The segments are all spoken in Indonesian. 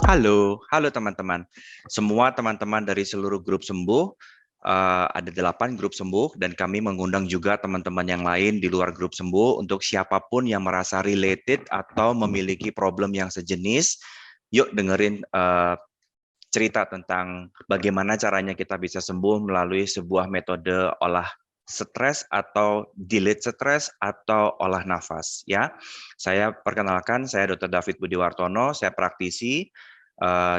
Halo, halo teman-teman. Semua teman-teman dari seluruh grup sembuh, ada 8 grup sembuh, dan kami mengundang juga teman-teman yang lain di luar grup sembuh untuk siapapun yang merasa related atau memiliki problem yang sejenis. Yuk dengerin cerita tentang bagaimana caranya kita bisa sembuh melalui sebuah metode olah stres atau delete stres atau olah nafas ya. Saya perkenalkan, saya Dr. David Budiwartono, saya praktisi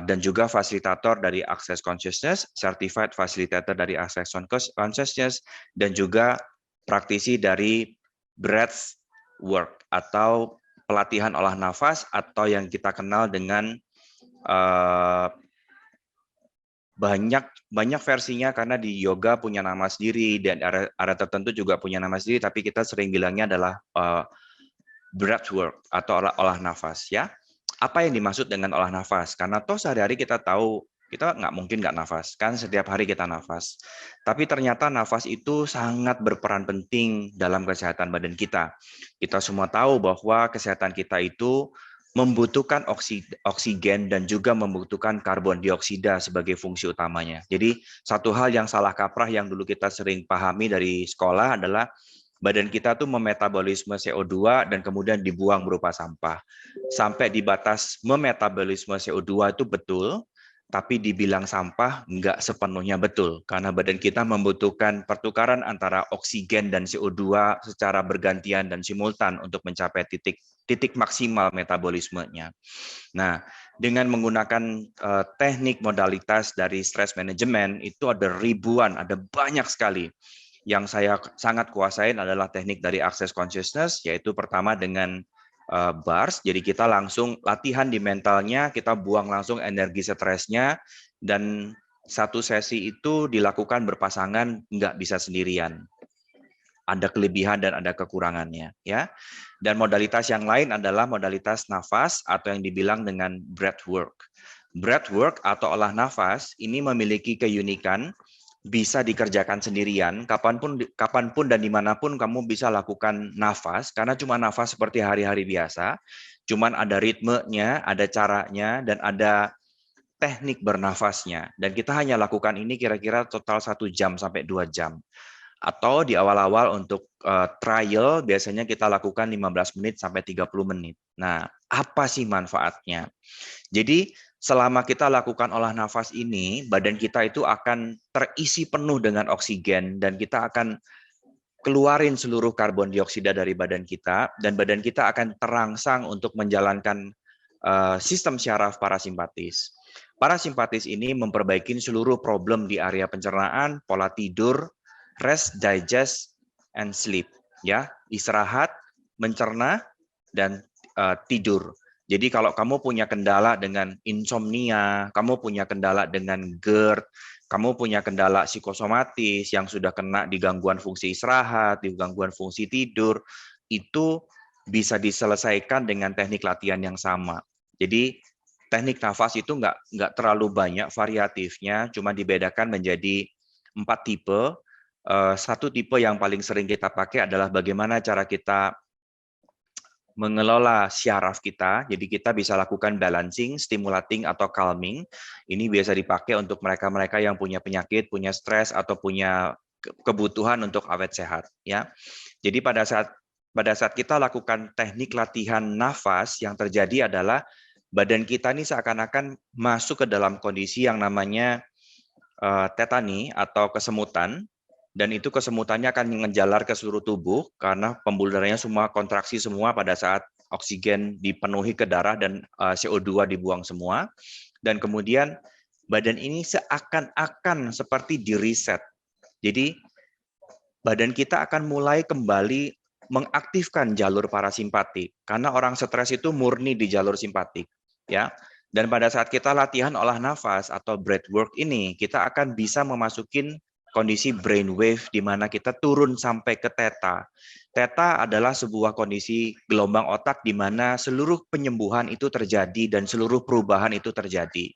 dan juga fasilitator dari Access Consciousness, certified facilitator dari Access Consciousness, dan juga praktisi dari breath work atau pelatihan olah nafas atau yang kita kenal dengan banyak versinya karena di yoga punya nama sendiri dan area tertentu juga punya nama sendiri, tapi kita sering bilangnya adalah breathwork atau olah nafas ya. Apa yang dimaksud dengan olah nafas? Karena toh sehari-hari kita tahu kita nggak mungkin nggak nafas, kan setiap hari kita nafas. Tapi ternyata nafas itu sangat berperan penting dalam kesehatan badan kita. Kita semua tahu bahwa kesehatan kita itu membutuhkan oksigen dan juga membutuhkan karbon dioksida sebagai fungsi utamanya. Jadi satu hal yang salah kaprah yang dulu kita sering pahami dari sekolah adalah badan kita tuh memetabolisme CO2 dan kemudian dibuang berupa sampah. Sampai di batas memetabolisme CO2 itu betul, tapi dibilang sampah nggak sepenuhnya betul, karena badan kita membutuhkan pertukaran antara oksigen dan CO2 secara bergantian dan simultan untuk mencapai titik maksimal metabolismenya. Nah, dengan menggunakan teknik modalitas dari stress management, itu ada ribuan, ada banyak sekali. Yang saya sangat kuasain adalah teknik dari Access Consciousness, yaitu pertama dengan bars, jadi kita langsung latihan di mentalnya, kita buang langsung energi stresnya, dan satu sesi itu dilakukan berpasangan, nggak bisa sendirian. Ada kelebihan dan ada kekurangannya, ya. Dan modalitas yang lain adalah modalitas nafas atau yang dibilang dengan breathwork. Breathwork atau olah nafas ini memiliki keunikan, bisa dikerjakan sendirian, kapanpun dan dimanapun kamu bisa lakukan nafas, karena cuma nafas seperti hari-hari biasa, cuman ada ritmenya, ada caranya, dan ada teknik bernafasnya. Dan kita hanya lakukan ini kira-kira total 1 jam sampai 2 jam. Atau di awal-awal untuk trial, biasanya kita lakukan 15 menit sampai 30 menit. Nah, apa sih manfaatnya? Jadi selama kita lakukan olah nafas ini, badan kita itu akan terisi penuh dengan oksigen dan kita akan keluarin seluruh karbon dioksida dari badan kita dan badan kita akan terangsang untuk menjalankan sistem syaraf parasimpatis. Parasimpatis ini memperbaiki seluruh problem di area pencernaan, pola tidur, rest, digest, and sleep. Ya, istirahat, mencerna, dan tidur. Jadi kalau kamu punya kendala dengan insomnia, kamu punya kendala dengan GERD, kamu punya kendala psikosomatis yang sudah kena di gangguan fungsi istirahat, di gangguan fungsi tidur, itu bisa diselesaikan dengan teknik latihan yang sama. Jadi teknik nafas itu nggak terlalu banyak variatifnya, cuma dibedakan menjadi 4 tipe. Satu tipe yang paling sering kita pakai adalah bagaimana cara kita mengelola syaraf kita, jadi kita bisa lakukan balancing, stimulating, atau calming. Ini biasa dipakai untuk mereka-mereka yang punya penyakit, punya stres, atau punya kebutuhan untuk awet sehat. Ya, jadi pada saat kita lakukan teknik latihan nafas, yang terjadi adalah badan kita ini seakan-akan masuk ke dalam kondisi yang namanya tetani atau kesemutan, dan itu kesemutannya akan menjalar ke seluruh tubuh karena pembuluh darahnya semua kontraksi semua pada saat oksigen dipenuhi ke darah dan CO2 dibuang semua. Dan kemudian badan ini seakan-akan seperti di-reset. Jadi badan kita akan mulai kembali mengaktifkan jalur parasimpatik karena orang stres itu murni di jalur simpatik, ya. Dan pada saat kita latihan olah nafas atau breathwork ini, kita akan bisa memasukin kondisi brainwave di mana kita turun sampai ke theta. Theta adalah sebuah kondisi gelombang otak di mana seluruh penyembuhan itu terjadi dan seluruh perubahan itu terjadi.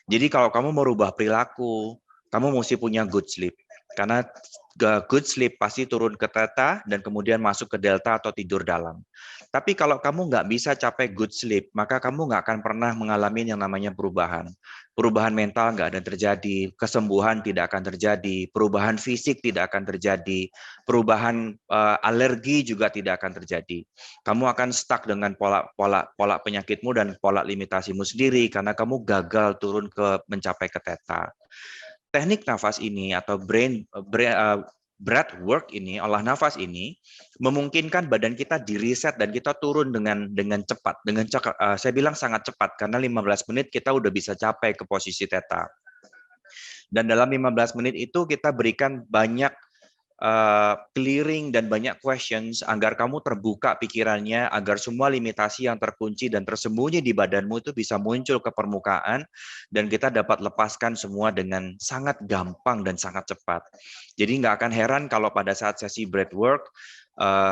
Jadi kalau kamu merubah perilaku, kamu mesti punya good sleep. Karena good sleep pasti turun ke theta dan kemudian masuk ke delta atau tidur dalam. Tapi kalau kamu nggak bisa capai good sleep, maka kamu nggak akan pernah mengalami yang namanya perubahan. Perubahan mental nggak ada terjadi, kesembuhan tidak akan terjadi, perubahan fisik tidak akan terjadi, perubahan alergi juga tidak akan terjadi. Kamu akan stuck dengan pola penyakitmu dan pola limitasimu sendiri karena kamu gagal turun ke mencapai ke theta. Teknik nafas ini atau breath work ini, olah nafas ini memungkinkan badan kita di-reset dan kita turun dengan cepat. Saya bilang sangat cepat karena 15 menit kita udah bisa capai ke posisi theta. Dan dalam 15 menit itu kita berikan banyak clearing dan banyak questions agar kamu terbuka pikirannya, agar semua limitasi yang terkunci dan tersembunyi di badanmu itu bisa muncul ke permukaan dan kita dapat lepaskan semua dengan sangat gampang dan sangat cepat. Jadi nggak akan heran kalau pada saat sesi breathwork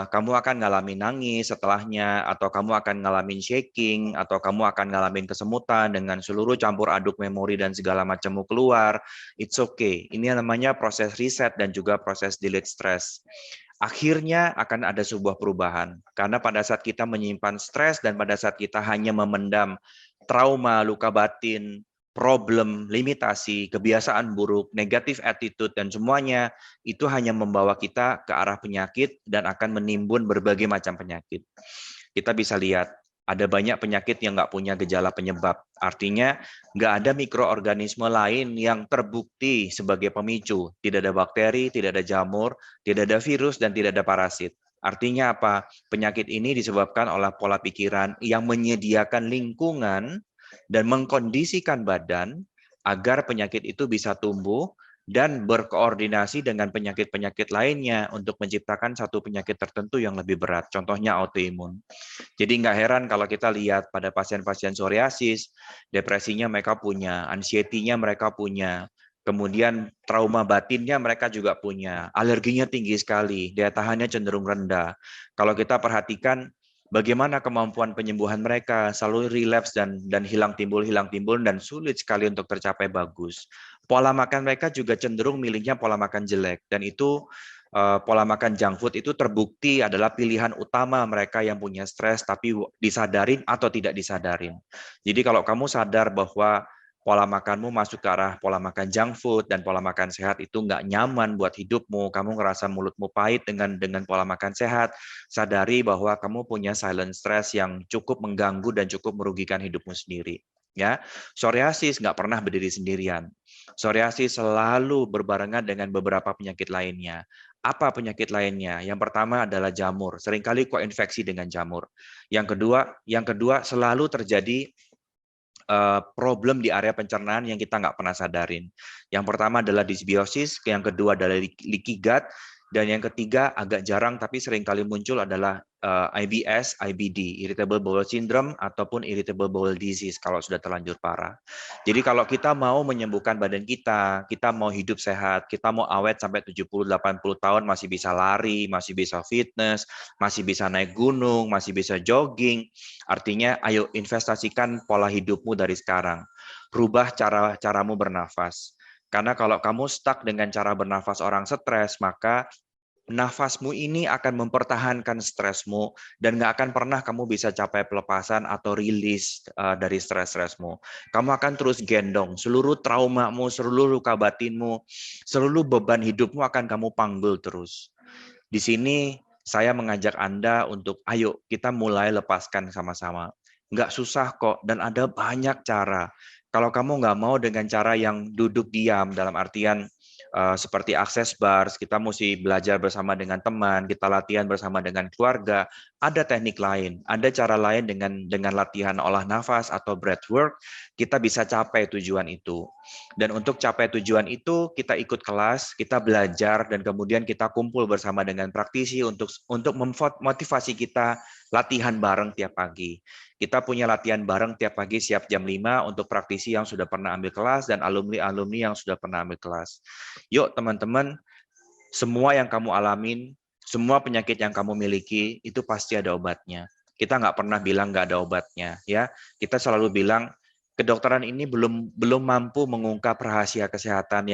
kamu akan ngalamin nangis setelahnya, atau kamu akan ngalamin shaking, atau kamu akan ngalamin kesemutan dengan seluruh campur aduk memori dan segala macammu keluar. It's okay. Ini namanya proses reset dan juga proses delete stress. Akhirnya akan ada sebuah perubahan. Karena pada saat kita menyimpan stres dan pada saat kita hanya memendam trauma, luka batin, problem, limitasi, kebiasaan buruk, negatif attitude, dan semuanya, itu hanya membawa kita ke arah penyakit dan akan menimbun berbagai macam penyakit. Kita bisa lihat, ada banyak penyakit yang nggak punya gejala penyebab. Artinya, nggak ada mikroorganisme lain yang terbukti sebagai pemicu. Tidak ada bakteri, tidak ada jamur, tidak ada virus, dan tidak ada parasit. Artinya apa? Penyakit ini disebabkan oleh pola pikiran yang menyediakan lingkungan dan mengkondisikan badan agar penyakit itu bisa tumbuh dan berkoordinasi dengan penyakit-penyakit lainnya untuk menciptakan satu penyakit tertentu yang lebih berat, contohnya autoimun. Jadi nggak heran kalau kita lihat pada pasien-pasien psoriasis, depresinya mereka punya, anxiety-nya mereka punya, kemudian trauma batinnya mereka juga punya, alerginya tinggi sekali, daya tahannya cenderung rendah. Kalau kita perhatikan bagaimana kemampuan penyembuhan mereka selalu relapse dan hilang timbul dan sulit sekali untuk tercapai bagus. Pola makan mereka juga cenderung milihnya pola makan jelek dan itu pola makan junk food itu terbukti adalah pilihan utama mereka yang punya stres tapi disadarin atau tidak disadarin. Jadi kalau kamu sadar bahwa pola makanmu masuk ke arah pola makan junk food dan pola makan sehat itu nggak nyaman buat hidupmu, kamu ngerasa mulutmu pahit dengan pola makan sehat, sadari bahwa kamu punya silent stress yang cukup mengganggu dan cukup merugikan hidupmu sendiri. Ya, psoriasis nggak pernah berdiri sendirian. Psoriasis selalu berbarengan dengan beberapa penyakit lainnya. Apa penyakit lainnya? Yang pertama adalah jamur. Seringkali koinfeksi dengan jamur. Yang kedua selalu terjadi problem di area pencernaan yang kita nggak pernah sadarin. Yang pertama adalah dysbiosis, yang kedua adalah leaky gut, dan yang ketiga agak jarang tapi seringkali muncul adalah IBS, IBD, irritable bowel syndrome ataupun irritable bowel disease kalau sudah terlanjur parah. Jadi kalau kita mau menyembuhkan badan kita mau hidup sehat, kita mau awet sampai 70-80 tahun masih bisa lari, masih bisa fitness, masih bisa naik gunung, masih bisa jogging. Artinya ayo investasikan pola hidupmu dari sekarang. Rubah caramu bernafas. Karena kalau kamu stuck dengan cara bernafas orang stres, maka nafasmu ini akan mempertahankan stresmu dan nggak akan pernah kamu bisa capai pelepasan atau rilis dari stres-stresmu. Kamu akan terus gendong seluruh traumamu, seluruh luka batinmu, seluruh beban hidupmu akan kamu panggul terus. Di sini saya mengajak Anda untuk ayo kita mulai lepaskan sama-sama. Nggak susah kok dan ada banyak cara. Kalau kamu nggak mau dengan cara yang duduk diam dalam artian seperti access bars, kita mesti belajar bersama dengan teman, kita latihan bersama dengan keluarga. Ada teknik lain, ada cara lain dengan latihan olah nafas atau breathwork, kita bisa capai tujuan itu. Dan untuk capai tujuan itu, kita ikut kelas, kita belajar, dan kemudian kita kumpul bersama dengan praktisi untuk memotivasi kita latihan bareng tiap pagi. Kita punya latihan bareng tiap pagi siap jam 5 untuk praktisi yang sudah pernah ambil kelas dan alumni-alumni yang sudah pernah ambil kelas. Yuk teman-teman, semua yang kamu alamin, semua penyakit yang kamu miliki, itu pasti ada obatnya. Kita nggak pernah bilang nggak ada obatnya. Ya, kita selalu bilang, kedokteran ini belum mampu mengungkap rahasia kesehatan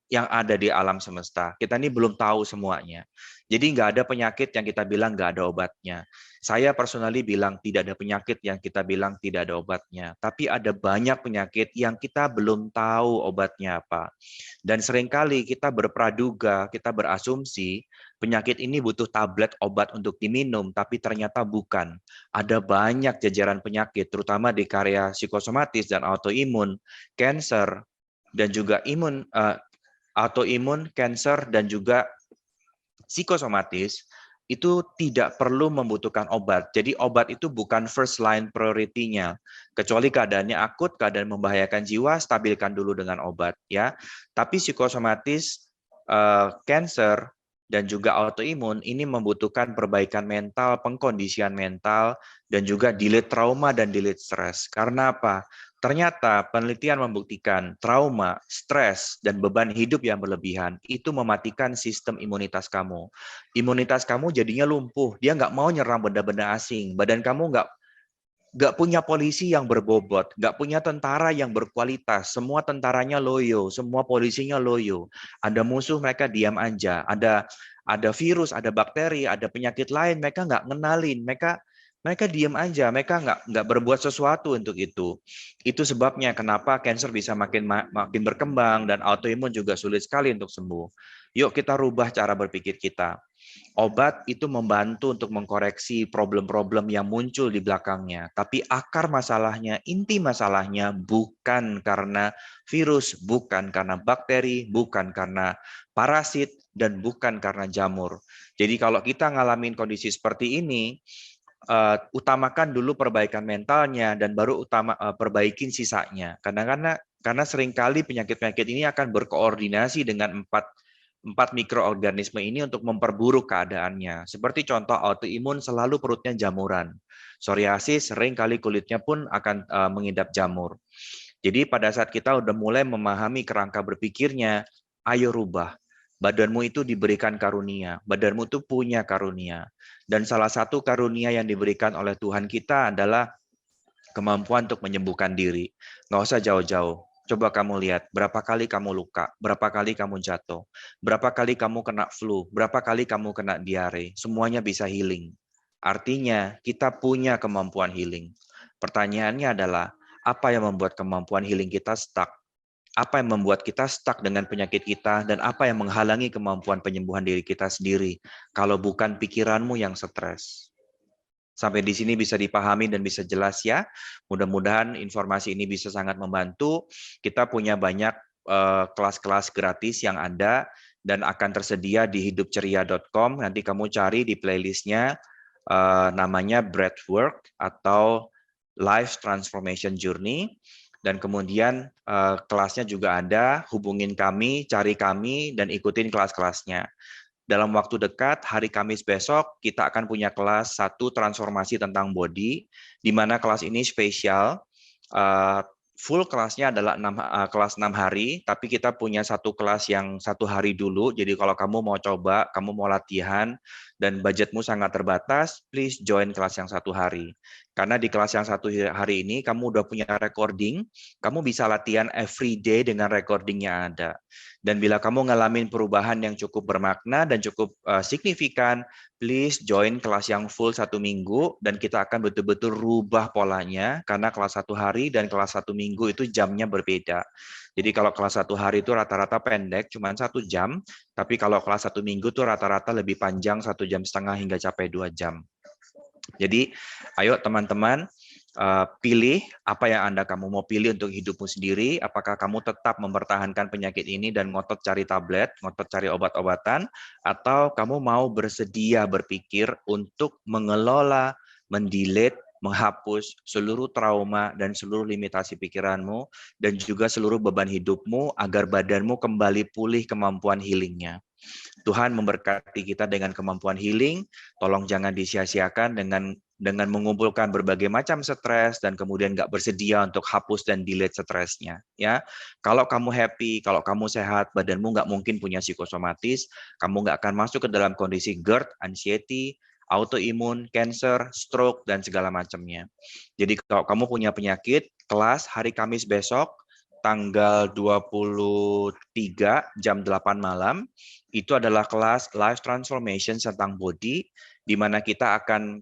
yang ada di alam semesta. Kita ini belum tahu semuanya. Jadi nggak ada penyakit yang kita bilang nggak ada obatnya. Saya personally bilang tidak ada penyakit yang kita bilang tidak ada obatnya. Tapi ada banyak penyakit yang kita belum tahu obatnya apa. Dan seringkali kita berpraduga, kita berasumsi penyakit ini butuh tablet obat untuk diminum, tapi ternyata bukan. Ada banyak jajaran penyakit, terutama di karya psikosomatis dan autoimun, cancer, dan juga autoimun, cancer, dan juga psikosomatis itu tidak perlu membutuhkan obat. Jadi obat itu bukan first line priority-nya. Kecuali keadaannya akut, keadaan membahayakan jiwa, stabilkan dulu dengan obat, ya. Tapi psikosomatis, cancer, dan juga autoimun ini membutuhkan perbaikan mental, pengkondisian mental, dan juga delete trauma dan delete stres. Karena apa? Ternyata penelitian membuktikan trauma, stres, dan beban hidup yang berlebihan itu mematikan sistem imunitas kamu. Imunitas kamu jadinya lumpuh, dia nggak mau nyerang benda-benda asing. Badan kamu nggak punya polisi yang berbobot, nggak punya tentara yang berkualitas. Semua tentaranya loyo, semua polisinya loyo. Ada musuh mereka diam aja. Ada virus, ada bakteri, ada penyakit lain mereka nggak ngenalin. Mereka diam aja, mereka nggak berbuat sesuatu untuk itu. Itu sebabnya kenapa cancer bisa makin berkembang dan autoimun juga sulit sekali untuk sembuh. Yuk kita rubah cara berpikir kita. Obat itu membantu untuk mengkoreksi problem-problem yang muncul di belakangnya. Tapi akar masalahnya, inti masalahnya bukan karena virus, bukan karena bakteri, bukan karena parasit, dan bukan karena jamur. Jadi kalau kita ngalamin kondisi seperti ini, utamakan dulu perbaikan mentalnya dan baru perbaikin sisanya. Karena seringkali penyakit-penyakit ini akan berkoordinasi dengan empat mikroorganisme ini untuk memperburuk keadaannya. Seperti contoh autoimun selalu perutnya jamuran. Psoriasis seringkali kulitnya pun akan mengidap jamur. Jadi pada saat kita udah mulai memahami kerangka berpikirnya, ayo rubah. Badanmu itu diberikan karunia, badanmu itu punya karunia. Dan salah satu karunia yang diberikan oleh Tuhan kita adalah kemampuan untuk menyembuhkan diri. Nggak usah jauh-jauh. Coba kamu lihat, berapa kali kamu luka, berapa kali kamu jatuh, berapa kali kamu kena flu, berapa kali kamu kena diare, semuanya bisa healing. Artinya, kita punya kemampuan healing. Pertanyaannya adalah, apa yang membuat kemampuan healing kita stuck? Apa yang membuat kita stuck dengan penyakit kita, dan apa yang menghalangi kemampuan penyembuhan diri kita sendiri, kalau bukan pikiranmu yang stres? Sampai di sini bisa dipahami dan bisa jelas ya. Mudah-mudahan informasi ini bisa sangat membantu. Kita punya banyak kelas-kelas gratis yang ada dan akan tersedia di hidupceria.com. Nanti kamu cari di playlistnya namanya Breathwork atau Life Transformation Journey. Dan kemudian kelasnya juga ada, hubungin kami, cari kami, dan ikutin kelas-kelasnya. Dalam waktu dekat, hari Kamis besok, kita akan punya kelas 1 transformasi tentang body, di mana kelas ini spesial. Full kelasnya adalah kelas 6 hari, tapi kita punya satu kelas yang 1 hari dulu. Jadi kalau kamu mau coba, kamu mau latihan, dan budgetmu sangat terbatas, please join kelas yang 1 hari. Karena di kelas yang 1 hari ini, kamu udah punya recording, kamu bisa latihan every day dengan recordingnya ada. Dan bila kamu ngalamin perubahan yang cukup bermakna dan cukup signifikan, please join kelas yang full 1 minggu, dan kita akan betul-betul rubah polanya, karena kelas 1 hari dan kelas 1 minggu itu jamnya berbeda. Jadi kalau kelas 1 hari itu rata-rata pendek, cuma 1 jam, tapi kalau kelas 1 minggu itu rata-rata lebih panjang, 1,5 jam hingga capai 2 jam. Jadi ayo teman-teman, pilih apa yang kamu mau pilih untuk hidupmu sendiri. Apakah kamu tetap mempertahankan penyakit ini dan ngotot cari tablet, ngotot cari obat-obatan, atau kamu mau bersedia berpikir untuk mengelola, mendelete, menghapus seluruh trauma dan seluruh limitasi pikiranmu dan juga seluruh beban hidupmu agar badanmu kembali pulih kemampuan healingnya. Tuhan memberkati kita dengan kemampuan healing. Tolong jangan disia-siakan dengan mengumpulkan berbagai macam stres dan kemudian nggak bersedia untuk hapus dan delete stresnya. Ya, kalau kamu happy, kalau kamu sehat, badanmu nggak mungkin punya psikosomatis. Kamu nggak akan masuk ke dalam kondisi GERD, anxiety, autoimun, cancer, stroke, dan segala macamnya. Jadi kalau kamu punya penyakit, kelas hari Kamis besok, tanggal 23 jam 8 malam. Itu adalah kelas Life Transformation tentang body, di mana kita akan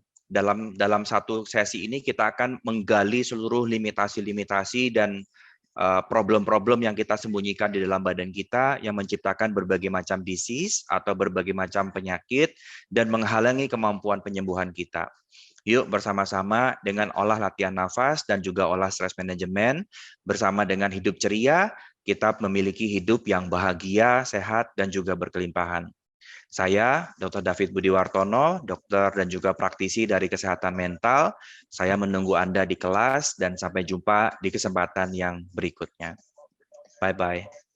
dalam satu sesi ini kita akan menggali seluruh limitasi-limitasi dan problem-problem yang kita sembunyikan di dalam badan kita yang menciptakan berbagai macam disease atau berbagai macam penyakit dan menghalangi kemampuan penyembuhan kita. Yuk bersama-sama dengan olah latihan nafas dan juga olah stress management, bersama dengan hidup ceria, kita memiliki hidup yang bahagia, sehat, dan juga berkelimpahan. Saya, Dr. David Budiwartono, dokter dan juga praktisi dari kesehatan mental. Saya menunggu Anda di kelas dan sampai jumpa di kesempatan yang berikutnya. Bye-bye.